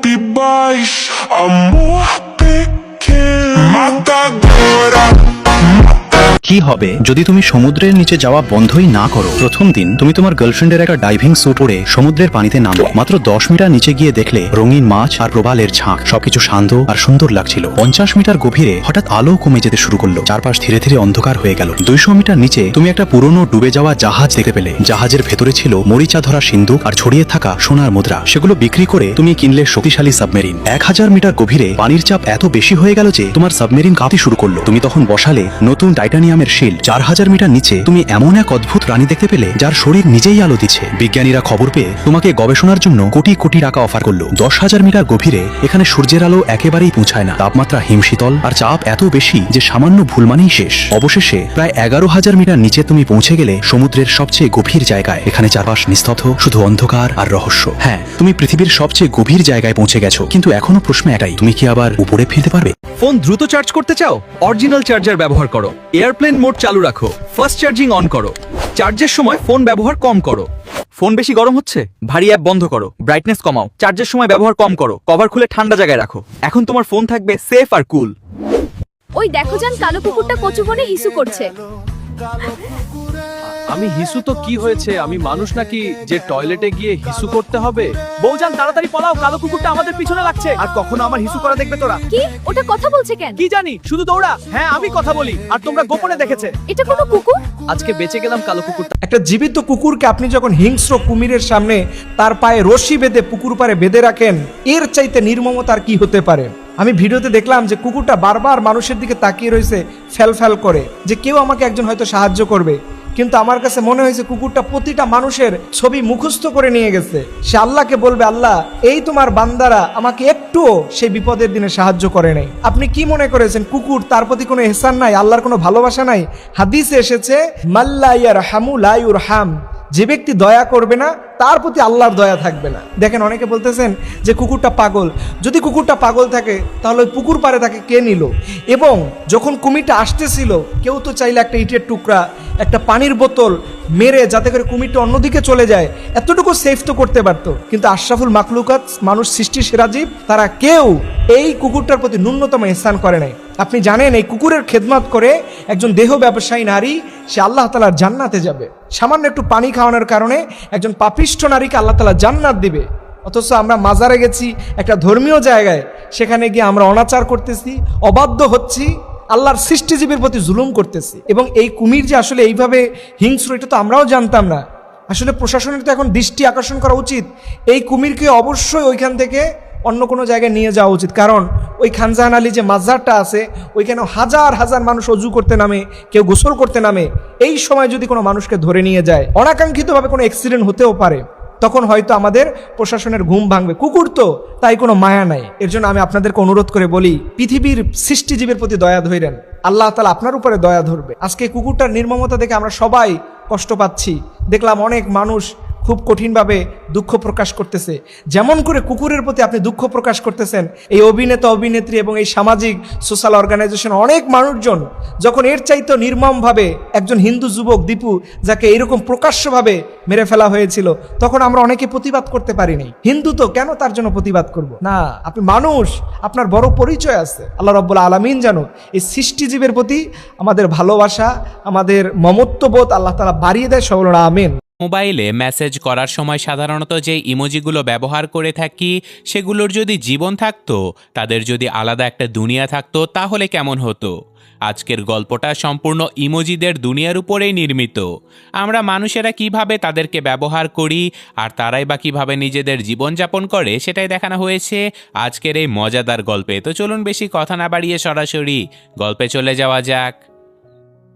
pibais, amor pequeno mata agora. কি হবে যদি তুমি সমুদ্রের নিচে যাওয়া বন্ধই না করো? প্রথম দিন তুমি তোমার গার্লফ্রেন্ডের একটা ডাইভিং স্যুট পরে সমুদ্রের পানিতে নামো। মাত্র 10 মিটার নিচে গিয়ে দেখলে রঙিন মাছ আর প্রবালের ঝাঁক, সবকিছু শান্ত আর সুন্দর লাগছিল। 50 মিটার গভীরে হঠাৎ আলো কমে যেতে শুরু করলো, চারপাশ ধীরে ধীরে অন্ধকার হয়ে গেল। 200 মিটার নিচে তুমি একটা পুরনো ডুবে যাওয়া জাহাজ দেখতে পেলে। জাহাজের ভেতরে ছিল মরিচা ধরা সিন্দুক আর ছড়িয়ে থাকা সোনার মুদ্রা। সেগুলো বিক্রি করে তুমি কিনলে শক্তিশালী সাবমেরিন। 1000 মিটার গভীরে পানির চাপ এত বেশি হয়ে গেল যে তোমার সাবমেরিন কাঁপতে শুরু করলো। তুমি তখন বসালে নতুন টাইটানিয়ামের শিল্ড। 4000 মিটার নিচে তুমি এমন এক অদ্ভুত প্রাণী দেখতে পেলে যার শরীর নিজেই আলো দিচ্ছে। বিজ্ঞানীরা খবর পেয়ে তোমাকে গবেষণার জন্য কোটি কোটি টাকা অফার করলো। 10,000 মিটার গভীরে এখানে সূর্যের আলো একেবারেই পৌঁছায় না। তাপমাত্রা হিমশীতল আর চাপ এত বেশি যে সামান্য ভুল মানেই শেষ। অবশেষে প্রায় 11,000 মিটার নিচে তুমি পৌঁছে গেলে সমুদ্রের সবচেয়ে গভীর জায়গায়। এখানে চারপাশ নিস্তব্ধ, শুধু অন্ধকার আর রহস্য। হ্যাঁ, তুমি পৃথিবীর সবচেয়ে গভীর জায়গায় পৌঁছে গেছো, কিন্তু এখনো প্রশ্ন একটাই, তুমি কি আবার উপরে ফিরতে পারবে? ফোন দ্রুত চার্জ করতে চাও? অরিজিনাল চার্জার ব্যবহার করো। এয়ারপ্লেন মোড চালু রাখো। ফাস্ট চার্জিং অন করো। চার্জের সময় ফোন ব্যবহার কম করো। ফোন বেশি গরম হচ্ছে? ভারী অ্যাপ বন্ধ করো। ব্রাইটনেস কমাও। চার্জের সময় ব্যবহার কম করো। কভার খুলে ঠান্ডা জায়গায় রাখো। এখন তোমার ফোন থাকবে সেফ আর কুল। ওই দেখো জান, কালো কুকুরটা কচু বনে হিসু করছে। আমি হিসু তো কি হয়েছে? আমি মানুষ নাকি যে টয়লেটে গিয়ে হিসু করতে হবে? বউজান তাড়াতাড়ি পলাও, কালো কুকুরটা আমাদের পিছনে লাগছে। আর কখনো আমার হিসু করা দেখবে তোরা? কি? ওটা কথা বলছে কেন? কি জানি, শুধু দৌড়া। হ্যাঁ, আমি কথা বলি আর তোমরা গোপনে দেখেছে। এটা কোনো কুকুর? আজকে বেঁচে গেলাম কালো কুকুরটা। একটা জীবিত কুকুরকে আপনি যখন হিংস্র কুমিরের সামনে তার পায়ে রশি বেঁধে পুকুর পাড়ে বেঁধে রাখেন, এর চাইতে নির্মমতা আর কি হতে পারে? আমি ভিডিওতে দেখলাম যে কুকুরটা বারবার মানুষের দিকে তাকিয়ে রয়েছে, ফ্যাল করে, যে কেউ আমাকে একজন হয়তো সাহায্য করবে। কিন্তু আমার কাছে মনে হয়েছে কুকুরটা প্রতিটা মানুষের ছবি মুখস্থ করে নিয়ে গেছে। সে আল্লাহকে বলবে, আল্লাহ, এই তোমার বান্দারা আমাকে একটুও সেই বিপদের দিনে সাহায্য করে নাই। আপনি কি মনে করেছেন কুকুর, তার প্রতি কোনো এহসান নাই, আল্লাহর কোনো ভালোবাসা নাই? হাদিসে এসেছে, মাল্লা ইয়ারহামু লা ইউরহাম, যে ব্যক্তি দয়া করবে না তার প্রতি আল্লাহর দয়া থাকবে না। দেখেন, অনেকে বলতেছেন যে কুকুরটা পাগল। যদি কুকুরটা পাগল থাকে তাহলে ওই পুকুর পাড়ে তাকে কে নিল? এবং যখন কুমিরটা আসতেছিল, কেউ তো চাইলে একটা ইটের টুকরা, একটা পানির বোতল মেরে যাতে করে কুমিরটা অন্যদিকে চলে যায়, এতটুকু সেফ তো করতে পারতো। কিন্তু আশরাফুল মাখলুকাত, মানুষ সৃষ্টির সেরা জীব, তারা কেউ এই কুকুরটার প্রতি ন্যূনতম ইহসান করে নাই। আপনি জানেন, এই কুকুরের খেদমত করে একজন দেহ ব্যবসায়ী নারী, সে আল্লাহ তাআলার জান্নাতে যাবে। সামান্য একটু পানি খাওয়ানোর কারণে একজন পাপিষ্ঠ নারীকে আল্লাহ তাআলা জান্নাত দিবে। অথচ আমরা মাজারে গেছি, একটা ধর্মীয় জায়গায়, সেখানে গিয়ে আমরা অনাচার করতেছি, অবাধ্য হচ্ছি, আল্লাহর সৃষ্টিজীবের প্রতি জুলুম করতেছি। এবং এই কুমির যে আসলে এইভাবে হিংস্র, এটা তো আমরাও জানতাম না। আসলে প্রশাসনের তো এখন দৃষ্টি আকর্ষণ করা উচিত, এই কুমিরকে অবশ্যই ওইখান থেকে অন্য কোনো জায়গায় নিয়ে যাওয়া উচিত। কারণ ওই খানজাহান আলী যে মাজারটা আছে, ওইখানে হাজার হাজার মানুষ অজু করতে নামে, কেউ গোসল করতে নামে। এই সময় যদি কোনো মানুষকে ধরে নিয়ে যায়, অনাকাঙ্ক্ষিতভাবে কোনো অ্যাক্সিডেন্ট হতেও পারে, তখন হয়তো আমাদের প্রশাসনের ঘুম ভাঙবে। কুকুর তো, তাই কোনো মায়া নাই। এর জন্য আমি আপনাদেরকে অনুরোধ করে বলি, পৃথিবীর সৃষ্টিজীবের প্রতি দয়া ধরেন, আল্লাহ তাআলা আপনার উপরে দয়া ধরবে। আজকে কুকুরটার নির্মমতা দেখে আমরা সবাই কষ্ট পাচ্ছি। দেখলাম অনেক মানুষ খুব কঠিনভাবে দুঃখ প্রকাশ করতেছে। যেমন করে কুকুরের প্রতি আপনি দুঃখ প্রকাশ করতেছেন, এই অভিনেতা অভিনেত্রী এবং এই সামাজিক সোশ্যাল অর্গানাইজেশন অনেক মানুষজন যখন এর চাইতে নির্মমভাবে একজন হিন্দু যুবক দীপু, যাকে এইরকম প্রকাশ্যভাবে মেরে ফেলা হয়েছিল, তখন আমরা অনেকে প্রতিবাদ করতে পারিনি। হিন্দু তো, কেন তার জন্য প্রতিবাদ করব না? আপনি মানুষ, আপনার বড় পরিচয় আছে। আল্লাহ রাব্বুল আলামিন যেন এই সৃষ্টিজীবের প্রতি আমাদের ভালোবাসা, আমাদের মমত্ববোধ আল্লাহ তাআলা বাড়িয়ে দেয়। সকল আমিন। মোবাইলে মেসেজ করার সময় সাধারণত যে ইমোজিগুলো ব্যবহার করে থাকি, সেগুলোর যদি জীবন থাকতো, তাদের যদি আলাদা একটা দুনিয়া থাকতো, তাহলে কেমন হতো? আজকের গল্পটা সম্পূর্ণ ইমোজিদের দুনিয়ার উপরেই নির্মিত। আমরা মানুষেরা কিভাবে তাদেরকে ব্যবহার করি আর তারাই বা কিভাবে নিজেদের জীবনযাপন করে, সেটাই দেখানো হয়েছে আজকের এই মজাদার গল্পে। তো চলুন বেশি কথা না বাড়িয়ে সরাসরি গল্পে চলে যাওয়া যাক।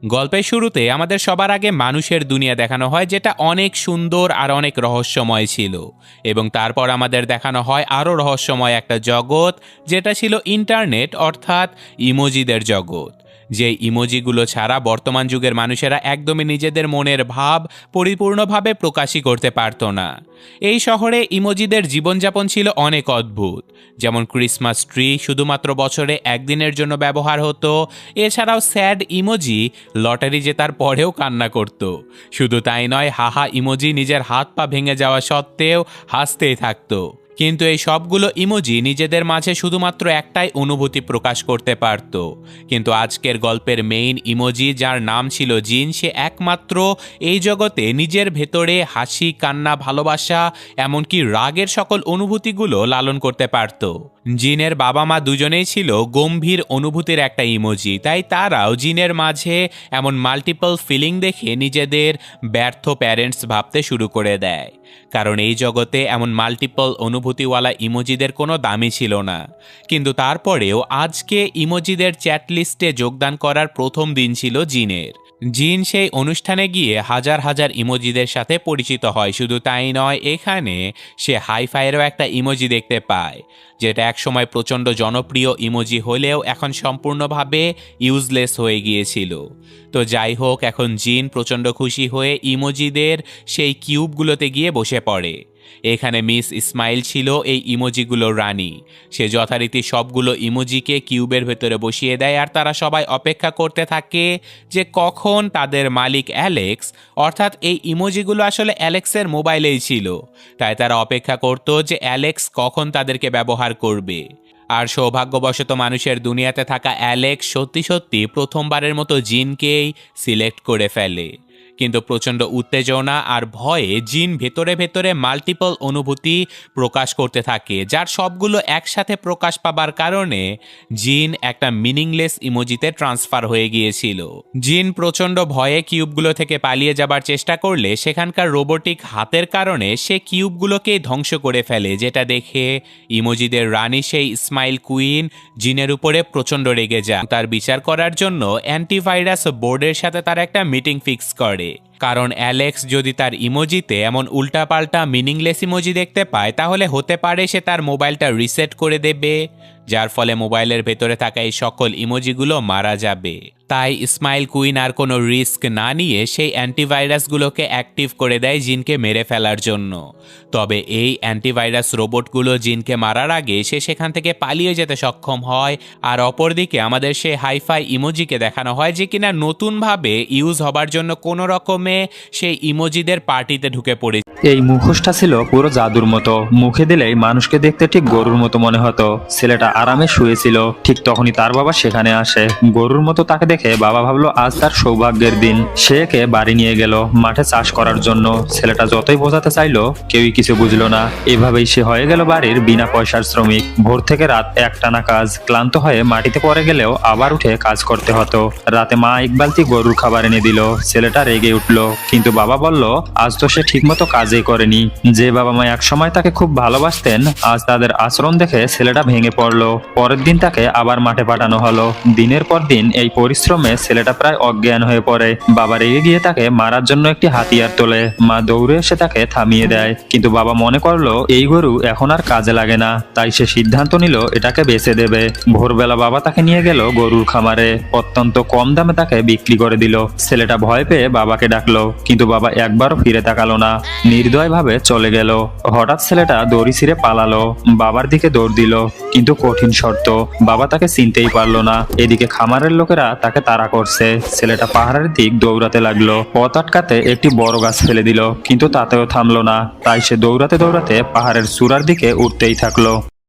গল্পের শুরুতে আমাদের সবার আগে মানুষের দুনিয়া দেখানো হয়, যেটা অনেক সুন্দর আর অনেক রহস্যময় ছিল। এবং তারপর আমাদের দেখানো হয় আরও রহস্যময় একটা জগৎ, যেটা ছিল ইন্টারনেট, অর্থাৎ ইমোজিদের জগৎ। যে ইমোজিগুলো ছাড়া বর্তমান যুগের মানুষেরা একদমই নিজেদের মনের ভাব পরিপূর্ণভাবে প্রকাশই করতে পারত না। এই শহরে ইমোজিদের জীবনযাপন ছিল অনেক অদ্ভুত। যেমন ক্রিসমাস ট্রি শুধুমাত্র বছরে একদিনের জন্য ব্যবহার হতো। এছাড়াও স্যাড ইমোজি লটারি জেতার পরেও কান্না করত। শুধু তাই নয়, হাহা ইমোজি নিজের হাত পা ভেঙে যাওয়া সত্ত্বেও হাসতেই থাকতো। কিন্তু এই সবগুলো ইমোজি নিজেদের মাঝে শুধুমাত্র একটাই অনুভূতি প্রকাশ করতে পারত। কিন্তু আজকের গল্পের মেইন ইমোজি, যার নাম ছিল জিন, সে একমাত্র এই জগতে নিজের ভেতরে হাসি, কান্না, ভালোবাসা, এমনকি রাগের সকল অনুভূতিগুলো লালন করতে পারত। জিনের বাবা মা দুজনেই ছিল গম্ভীর অনুভূতির একটা ইমোজি, তাই তারাও জিনের মাঝে এমন মাল্টিপল ফিলিং দেখে নিজেদের ব্যর্থ প্যারেন্টস ভাবতে শুরু করে দেয়। কারণ এই জগতে এমন মাল্টিপল অনুভূতিওয়ালা ইমোজিদের কোনো দামই ছিল না। কিন্তু তারপরেও আজকে ইমোজিদের চ্যাট লিস্টে যোগদান করার প্রথম দিন ছিল জিনের। জিন সেই অনুষ্ঠানে গিয়ে হাজার হাজার ইমোজিদের সাথে পরিচিত হয়। শুধু তাই নয়, এখানে সে হাইফাইয়েরও একটা ইমোজি দেখতে পায়, যেটা একসময় প্রচণ্ড জনপ্রিয় ইমোজি হলেও এখন সম্পূর্ণভাবে ইউজলেস হয়ে গিয়েছিল। তো যাই হোক, এখন জিন প্রচণ্ড খুশি হয়ে ইমোজিদের সেই কিউবগুলোতে গিয়ে বসে পড়ে। এখানে মিস ইসমাইল ছিল এই ইমোজিগুলোর রানী। সে যথারীতি সবগুলো ইমোজিকে কিউবের ভেতরে বসিয়ে দেয়, আর তারা সবাই অপেক্ষা করতে থাকে যে কখন তাদের মালিক অ্যালেক্স, অর্থাৎ এই ইমোজিগুলো আসলে অ্যালেক্সের মোবাইলেই ছিল, তাই তারা অপেক্ষা করত যে অ্যালেক্স কখন তাদেরকে ব্যবহার করবে। আর সৌভাগ্যবশত মানুষের দুনিয়াতে থাকা অ্যালেক্স সত্যি সত্যি প্রথমবারের মতো জিনকেই সিলেক্ট করে ফেলে। কিন্তু প্রচণ্ড উত্তেজনা আর ভয়ে জিন ভেতরে ভেতরে মাল্টিপল অনুভূতি প্রকাশ করতে থাকে, যার সবগুলো একসাথে প্রকাশ পাবার কারণে জিন একটা মিনিংলেস ইমোজিতে ট্রান্সফার হয়ে গিয়েছিল। জিন প্রচণ্ড ভয়ে কিউবগুলো থেকে পালিয়ে যাবার চেষ্টা করলে সেখানকার রোবোটিক হাতের কারণে সে কিউবগুলোকেই ধ্বংস করে ফেলে, যেটা দেখে ইমোজিদের রানী সেই ইসমাইল কুইন জিনের উপরে প্রচণ্ড রেগে যায়। তার বিচার করার জন্য অ্যান্টিভাইরাস বোর্ডের সাথে তার একটা মিটিং ফিক্স করে। কারণ অ্যালেক্স যদি তার ইমোজিতে এমন উল্টাপাল্টা মিনিংলেস ইমোজি দেখতে পায়, তাহলে হতে পারে সে তার মোবাইলটা রিসেট করে দেবে, যার ফলে মোবাইলের ভেতরে থাকা এই সকল ইমোজিগুলো মারা যাবে। তাই ইসমাইল কুইন আর কোনো রিস্ক না নিয়ে সেই অ্যান্টিভাইরাসগুলোকে অ্যাক্টিভ করে দেয় জিনকে মেরে ফেলার জন্য। তবে এই অ্যান্টিভাইরাস রোবটগুলো জিনকে মারার আগে সে সেখান থেকে পালিয়ে যেতে সক্ষম হয়। আর অপরদিকে আমাদের সেই হাইফাই ইমোজিকে দেখানো হয় যে কিনা নতুনভাবে ইউজ হবার জন্য কোনো রকমে সেই ইমোজিদের পার্টিতে ঢুকে পড়ে। এই মুখোশটা ছিল পুরো জাদুর মতো, মুখে দিলেই মানুষকে দেখতে ঠিক গরুর মতো মনে হতো। ছেলেটা আরামে শুয়েছিল, ঠিক তখনই তার বাবা সেখানে আসে। গরুর মতো তাকে দেখে বাবা ভাবলো আজ তার সৌভাগ্যের দিন। সে একে বাড়ি নিয়ে গেল মাঠে চাষ করার জন্য। ছেলেটা যতই বোঝাতে চাইলো কেউই কিছু বুঝলো না। এভাবেই সে হয়ে গেল বাড়ির বিনা পয়সার শ্রমিক। ভোর থেকে রাত একটানা কাজ, ক্লান্ত হয়ে মাটিতে পড়ে গেলেও আবার উঠে কাজ করতে হতো। রাতে মা এক বালতি গরুর খাবার এনে দিল। ছেলেটা রেগে উঠলো, কিন্তু বাবা বলল আজ তো সে ঠিক মতো কাজই করেনি। যে বাবা মা একসময় তাকে খুব ভালোবাসতেন, আজ তাদের আচরণ দেখে ছেলেটা ভেঙে পড়লো। পরের দিন তাকে আবার মাঠে পাঠানো হলো। দিনের পর দিন এই পরিশ্রমে ছেলেটা প্রায় অজ্ঞান হয়ে পড়ে। বাবা রেগে গিয়ে তাকে মারার জন্য একটি হাতিয়ার তোলে। মা দৌড়ে এসে তাকে থামিয়ে দেয়, কিন্তু বাবা মনে করলো এই গরু এখন আর কাজে লাগে না, তাই সে সিদ্ধান্ত নিল এটাকে বেচে দেবে। ভোরবেলা বাবা তাকে নিয়ে গেল গরুর খামারে। অত্যন্ত কম দামে তাকে বিক্রি করে দিল। ছেলেটা ভয় পেয়ে বাবাকে ডাকলো, কিন্তু বাবা একবারও ফিরে তাকালো না, নির্দয়ভাবে চলে গেল। হঠাৎ ছেলেটা দড়ি ছিঁড়ে পালালো, বাবার দিকে দৌড় দিল, কিন্তু কঠিন শর্ত, বাবা তাকে চিনতেই পারলো না। এদিকে খামারের লোকেরা তাকে তাড়া করছে। ছেলেটা পাহাড়ের দিক দৌড়াতে লাগলো। পথ আটকাতে একটি বড় গাছ ফেলে দিল, কিন্তু তাতেও থামলো না। তাই সে দৌড়াতে দৌড়াতে পাহাড়ের চূড়ার দিকে উঠতেই থাকলো।